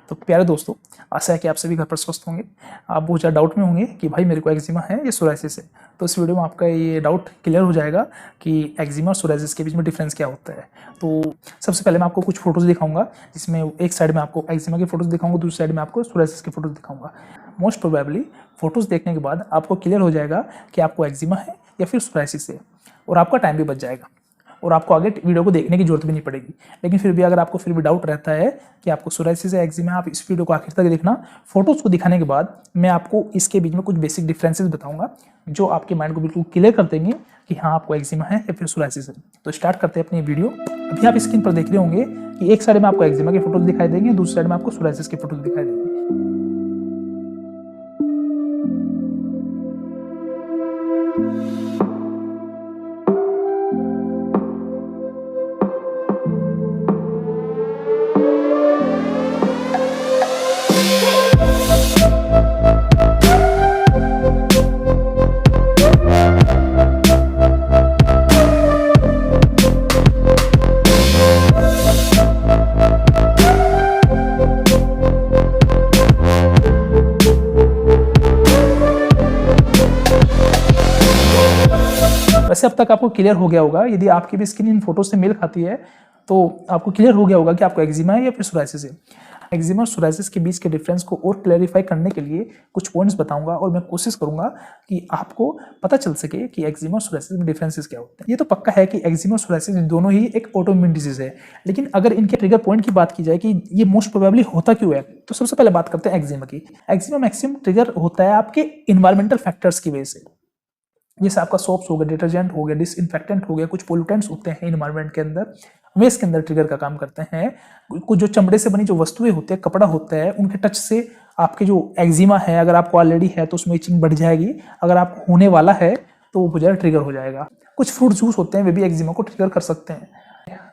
तो प्यारे दोस्तों, आशा है कि आप सभी घर पर स्वस्थ होंगे। आप बहुत ज़्यादा डाउट में होंगे कि भाई मेरे को एक्जिमा है या सोराइसिस है। तो इस वीडियो में आपका ये डाउट क्लियर हो जाएगा कि एक्जिमा और सोराइसिस के बीच में डिफरेंस क्या होता है। तो सबसे पहले मैं आपको कुछ फोटोज़ दिखाऊंगा, जिसमें एक साइड में आपको एक्जिमा की फोटोज़ दिखाऊंगा, दूसरी साइड में आपको सोराइसिस की फोटोज़ दिखाऊंगा। मोस्ट प्रोबेबली फोटोज़ देखने के बाद आपको क्लियर हो जाएगा कि आपको एक्जिमा है या फिर सोराइसिस है, और आपका टाइम भी बच जाएगा और आपको आगे वीडियो को देखने की जरूरत भी नहीं पड़ेगी। लेकिन फिर भी अगर आपको फिर भी डाउट रहता है कि आपको सोराइसिस है एक्जिमा है, आप इस वीडियो को आखिर तक देखना। फोटोज़ को दिखाने के बाद मैं आपको इसके बीच में कुछ बेसिक डिफरेंसेस बताऊंगा जो आपके माइंड को बिल्कुल क्लियर कर देंगे कि हाँ आपको एक्जिमा है या फिर सोराइसिस है। तो स्टार्ट करते हैं अपनी वीडियो। अभी आप स्क्रीन पर देख रहे होंगे कि एक साइड में आपको एक्जिमा की फोटोज दिखाई देंगे, दूसरी साइड में आपको सोराइसिस की फोटोज दिखाई देंगी। वैसे अब तक आपको क्लियर हो गया होगा, यदि आपकी भी स्किन इन फोटो से मेल खाती है तो आपको क्लियर हो गया होगा कि आपको एक्जिमा है या फिर सोराइसिस है। एक्जिमा और सोराइसिस के बीच के डिफरेंस को और क्लैरिफाई करने के लिए कुछ पॉइंट्स बताऊंगा और मैं कोशिश करूंगा कि आपको पता चल सके कि एक्जिमा और सोराइसिस में डिफरेंसेस क्या होते हैं। ये तो पक्का है कि एक्जिमा और सोराइसिस दोनों ही एक ऑटोइम्यून डिजीज है, लेकिन अगर इनके ट्रिगर पॉइंट की बात की जाए कि ये मोस्ट प्रोबेबली होता क्यों है, तो सबसे पहले बात करते हैं एक्जिमा की। एक्जिमा मैक्सिमम ट्रिगर होता है आपके इन्वायरमेंटल फैक्टर्स की वजह से। जैसे आपका सोप्स हो गया, डिटर्जेंट हो गया, डिसइंफेक्टेंट हो गया, कुछ पोल्यूटेंट्स होते हैं इन्वायरमेंट के अंदर, वे इसके अंदर ट्रिगर का काम करते हैं। कुछ जो चमड़े से बनी जो वस्तुएं होती है, कपड़ा होता है, उनके टच से आपके जो एक्जिमा है, अगर आपको ऑलरेडी है तो उसमें इचिंग बढ़ जाएगी, अगर आपको होने वाला है तो वो बहुत ज़्यादा ट्रिगर हो जाएगा। कुछ फ्रूट जूस होते हैं, वे भी एक्जिमा को ट्रिगर कर सकते हैं।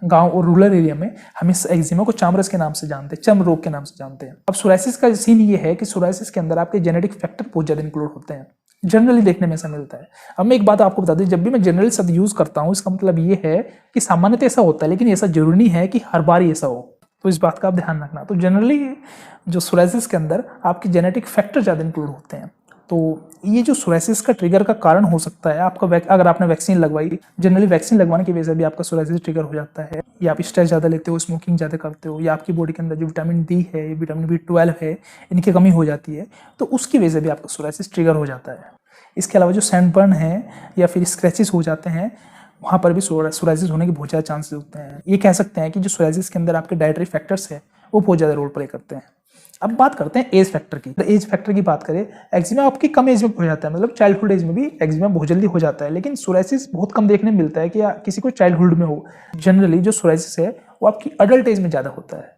गांव और रूरल एरिया में हम इस एक्जिमा को चामरस के नाम से जानते हैं, चर्म रोग के नाम से जानते हैं। अब सोराइसिस का सीन ये है कि सोराइसिस के अंदर आपके जेनेटिक फैक्टर बहुत ज़्यादा इंक्लूड होते हैं, जनरली देखने में ऐसा मिलता है। अब मैं एक बात आपको बता दूं, जब भी मैं जनरली शब्द यूज करता हूं, इसका मतलब ये है कि सामान्यतः ऐसा होता है, लेकिन ऐसा जरूरी नहीं है कि हर बार ऐसा हो, तो इस बात का आप ध्यान रखना। तो जनरली जो सोराइसिस के अंदर आपके जेनेटिक फैक्टर ज़्यादा इंक्लूड होते हैं, तो ये जो सोराइसिस का ट्रिगर का कारण हो सकता है। आपका अगर आपने वैक्सीन लगवाई, जनरली वैक्सीन लगवाने की वजह से भी आपका सोराइसिस ट्रिगर हो जाता है, या आप स्ट्रेस ज़्यादा लेते हो, स्मोकिंग ज़्यादा करते हो, या आपकी बॉडी के अंदर जो विटामिन डी है, विटामिन B12 है, इनकी कमी हो जाती है, तो उसकी वजह से भी आपका सोराइसिस ट्रिगर हो जाता है। इसके अलावा जो सैंडबर्न है या फिर स्क्रैचेस हो जाते हैं, वहाँ पर भी सोराइसिस होने के बहुत ज़्यादा चांसेस होते हैं। ये कह सकते हैं कि जो सोराइसिस के अंदर आपके डाइटरी फैक्टर्स है वो बहुत ज़्यादा रोल प्ले करते हैं। अब बात करते हैं एज फैक्टर की। एज फैक्टर की बात करें, एक्जिमा आपकी कम एज में हो जाता है, मतलब चाइल्डहुड एज में भी एक्जिमा बहुत जल्दी हो जाता है, लेकिन सोराइसिस बहुत कम देखने में मिलता है कि किसी को चाइल्डहुड में हो। जनरली जो सोराइसिस है वो आपकी अडल्ट एज में ज़्यादा होता है।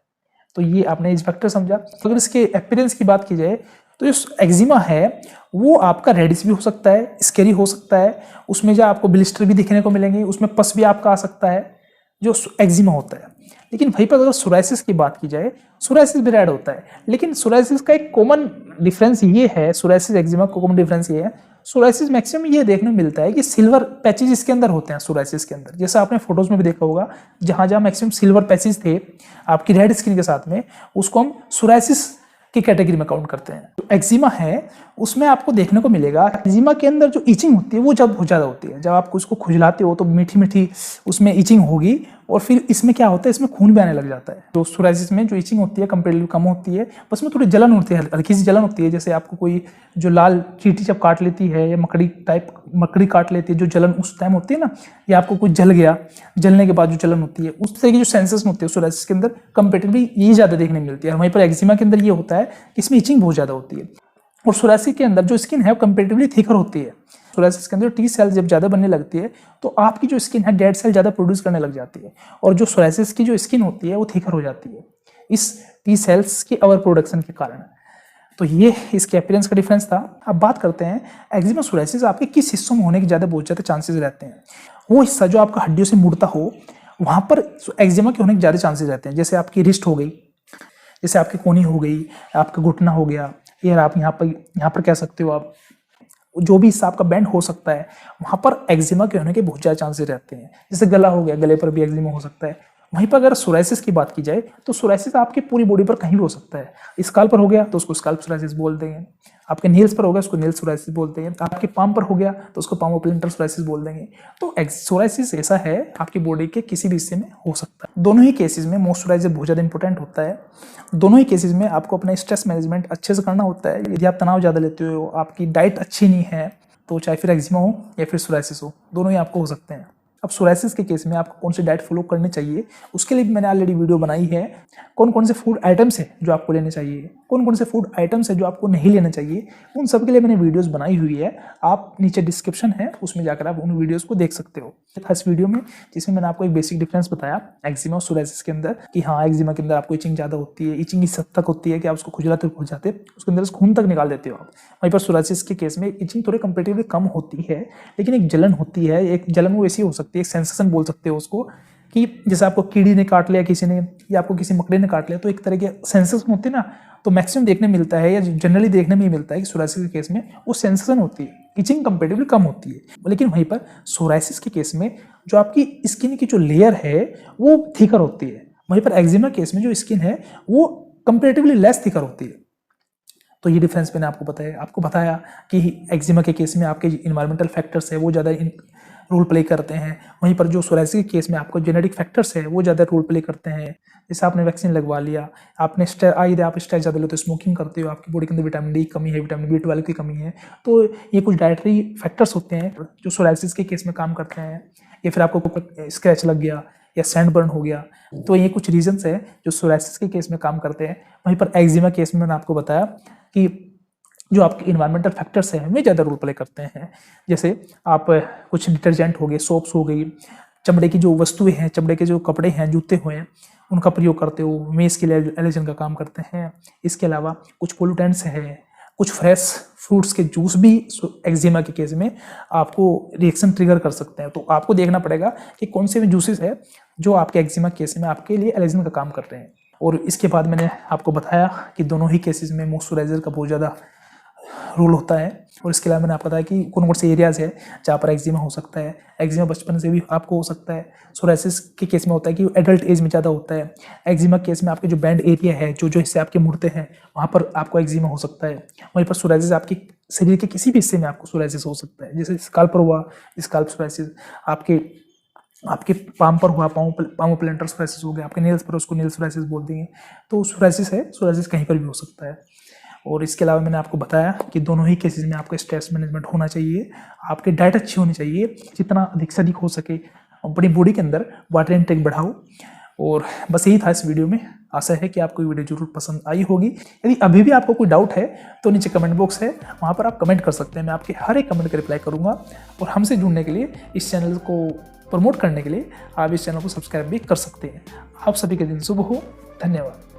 तो ये आपने एज फैक्टर समझा। अगर इसके अपीयरेंस की बात की जाए तो जो एक्जिमा है वो आपका रेडिश भी हो सकता है, स्केरी हो सकता है, उसमें जो आपको ब्लिस्टर भी दिखने को मिलेंगे, उसमें पस भी आपका आ सकता है जो एक्जिमा होता है। लेकिन वहीं पर अगर सोराइसिस की बात की जाए, सोराइसिस भी रेड होता है, लेकिन सोराइसिस का एक कॉमन डिफरेंस ये है, सोराइसिस एक्जिमा का कॉमन डिफरेंस ये है, सोराइसिस मैक्सिमम ये देखने को मिलता है कि सिल्वर पैचेज इसके अंदर होते हैं सोराइसिस के अंदर। जैसा आपने फोटोज में भी देखा होगा, जहां जहां मैक्सिमम सिल्वर पैचेज थे आपकी रेड स्किन के साथ में, उसको हम सोराइसिस की कैटेगरी में काउंट करते हैं। तो एक्जिमा है उसमें आपको देखने को मिलेगा, एक्जिमा के अंदर जो इचिंग होती है वो जब बहुत ज़्यादा होती है, जब आप उसको खुजलाते हो तो मीठी मीठी उसमें इचिंग होगी, और फिर इसमें क्या होता है, इसमें खून भी आने लग जाता है। तो सोराइसिस में जो इचिंग होती है कंपेरेटिवली कम होती है, बस में थोड़ी जलन होती है, हल्की सी जलन होती है। जैसे आपको कोई जो लाल चींटी जब काट लेती है या मकड़ी काट लेती है, जो जलन उस टाइम होती है ना, या आपको कुछ जल गया, जलने के बाद जो जलन होती है, उस तरह की जो सेंसेशन होती है सोराइसिस के अंदर कंपेरेटिवली ये ज़्यादा देखने मिलती है। वहीं पर एक्जिमा के अंदर ये होता है कि इसमें इचिंग बहुत ज़्यादा होती है, और सोराइसिस के अंदर जो स्किन है वो कंपेरेटिवली थिकर होती है। सोराइसिस के अंदर टी सेल जब ज़्यादा बनने लगती है तो आपकी जो स्किन है डेड सेल ज़्यादा प्रोड्यूस करने लग जाती है, और जो सोराइसिस की जो स्किन होती है वो थिकर हो जाती है इस टी सेल्स की ओवर प्रोडक्शन के कारण। तो ये इसके अपीयरेंस का डिफरेंस था। अब बात करते हैं एक्जिमा सोराइसिस आपके किस हिस्सों में होने के बहुत ज़्यादा चांसेस रहते हैं। वो हिस्सा जो आपका हड्डियों से मुड़ता हो, वहाँ पर एक्जिमा के होने के ज़्यादा चांसेस रहते हैं। जैसे आपकी रिस्ट हो गई, जैसे आपकी कोहनी हो गई, आपका घुटना हो गया, या आप यहाँ पर कह सकते हो, आप जो भी हिस्सा आपका बैंड हो सकता है वहाँ पर एक्जिमा के होने के बहुत ज़्यादा चांसेस रहते हैं। जैसे गला हो गया, गले पर भी एक्जिमा हो सकता है। वहीं पर अगर सोराइसिस की बात की जाए तो सोराइसिस आपकी पूरी बॉडी पर कहीं भी हो सकता है। स्काल्प पर हो गया तो उसको स्काल्प सोराइसिस बोलते हैं, आपके नेल्स पर हो गया उसको नेल सोराइसिस बोलते हैं, आपके पाम पर हो गया तो उसको पामोप्लांटर सोराइसिस बोल देंगे। तो सोराइसिस ऐसा है आपकी बॉडी के किसी भी हिस्से में हो सकता है। दोनों ही केसेस में मॉइस्चराइजर बहुत ज़्यादा इंपॉर्टेंट होता है। दोनों ही केसेस में आपको अपना स्ट्रेस मैनेजमेंट अच्छे से करना होता है। यदि आप तनाव ज़्यादा लेते हो, आपकी डाइट अच्छी नहीं है, तो चाहे फिर एक्जिमा हो या फिर सोराइसिस हो, दोनों ही आपको हो सकते हैं। अब सोराइसिस के केस में आपको कौन सी डाइट फॉलो करनी चाहिए, उसके लिए भी मैंने ऑलरेडी वीडियो बनाई है। कौन कौन से फूड आइटम्स है जो आपको लेने चाहिए, कौन कौन से फूड आइटम्स है जो आपको नहीं लेने चाहिए, उन सब के लिए मैंने वीडियोस बनाई हुई है। आप नीचे डिस्क्रिप्शन है, उसमें जाकर आप उन वीडियोस को देख सकते हो। इस वीडियो में जिसमें मैंने आपको एक बेसिक डिफरेंस बताया एक्जिमा और सोराइसिस के अंदर, कि हाँ एक्जिमा के अंदर आपको इचिंग ज़्यादा होती है, इचिंग इस हद तक होती है कि आप उसको खुजलाते हो जाते, उसके अंदर से खून तक निकाल देते हो आप। वहीं पर सोराइसिस के केस में इचिंग थोड़ी कंपेरेटिवली कम होती है, लेकिन एक जलन होती है। एक जलन वो ऐसी हो सकती है, एक सेंसेशन बोल सकते हो उसको, कि जैसे आपको कीड़ी ने काट लिया किसी ने, या आपको किसी मकड़े ने काट लिया, तो एक तरह के सेंसेशन होते हैं ना। तो मैक्सिमम देखने मिलता है या जनरली देखने में मिलता है कि सोराइसिस के केस में वो सेंसेशन होती है, इचिंग कंपेरेटिवली कम होती है। लेकिन वहीं पर सोराइसिस के केस में जो आपकी स्किन की जो लेयर है वो थिकर होती है। वहीं पर एक्जिमा केस में जो स्किन है वो कंपेरेटिवली लेस थिकर होती है। तो ये डिफरेंस मैंने आपको बताया कि एक्जिमा के केस में आपके इन्वायरमेंटल फैक्टर्स है वो ज़्यादा रोल प्ले करते हैं। वहीं पर जो सोराइसिस के केस में आपको जेनेटिक फैक्टर्स है वो ज़्यादा रोल प्ले करते हैं। जैसे आपने वैक्सीन लगवा लिया, आपने आप स्ट्रेस ज़्यादा लेते हो, स्मोकिंग करते हो, आपकी बॉडी के अंदर विटामिन डी की कमी है, विटामिन B12 की कमी है, तो ये कुछ डाइटरी फैक्टर्स होते हैं जो सोराइसिस के केस में काम करते हैं। या फिर आपको स्क्रैच लग गया या सैंड बर्न हो गया, तो ये कुछ रीजंस है जो सोराइसिस के केस में काम करते हैं। वहीं पर एक्जिमा केस में मैंने आपको बताया कि जो आपके इन्वायरमेंटल फैक्टर्स हैं वे ज़्यादा रोल प्ले करते हैं। जैसे आप कुछ डिटर्जेंट हो गए, सोप्स हो गई, चमड़े की जो वस्तुएं हैं, चमड़े के जो कपड़े हैं, जूते हुए हैं, उनका प्रयोग करते हो, मेस के लिए एलर्जन का काम करते हैं। इसके अलावा कुछ पोल्यूटेंट्स हैं, कुछ फ्रेश फ्रूट्स के जूस भी एक्जिमा के केस में आपको रिएक्शन ट्रिगर कर सकते हैं। तो आपको देखना पड़ेगा कि कौन से जूसेस है जो आपके एक्जिमा केस में आपके लिए एलर्जन का काम कर रहे हैं। और इसके बाद मैंने आपको बताया कि दोनों ही केसेस में मॉइस्चराइजर का बहुत ज़्यादा रोल होता है। और इसके अलावा मैंने आपको बताया कि कौन कौन से एरियाज है जहाँ पर एक्जिमा हो सकता है। एक्जिमा बचपन से भी आपको हो सकता है। सोराइसिस के केस में होता है कि एडल्ट एज में ज़्यादा होता है। एक्जिमा केस में आपके जो बैंड एरिया है, जो हिस्से आपके मुड़ते हैं, वहाँ पर आपको एक्जिमा हो सकता है। वहीं पर सोराइसिस आपकी शरीर के किसी भी हिस्से में आपको सोराइसिस हो सकता है। जैसे स्काल्प पर हुआ स्काल्प सोराइसिस, आपके पाम पर हुआ पामोप्लांटर सोराइसिस हो गया, आपके नेल्स पर उसको नेल सोराइसिस बोल देंगे। तो सोराइसिस है, सोराइसिस कहीं पर भी हो सकता है। और इसके अलावा मैंने आपको बताया कि दोनों ही केसेस में आपका स्ट्रेस मैनेजमेंट होना चाहिए, आपकी डाइट अच्छी होनी चाहिए, जितना अधिक से अधिक हो सके अपनी बॉडी के अंदर वाटर इनटेक बढ़ाओ। और बस यही था इस वीडियो में। आशा है कि आपको ये वीडियो जरूर पसंद आई होगी। यदि अभी भी आपको कोई डाउट है तो नीचे कमेंट बॉक्स है, वहाँ पर आप कमेंट कर सकते हैं। मैं आपके हर एक कमेंट का रिप्लाई करूँगा। और हमसे जुड़ने के लिए, इस चैनल को प्रमोट करने के लिए आप इस चैनल को सब्सक्राइब भी कर सकते हैं। आप सभी के दिन शुभ हो। धन्यवाद।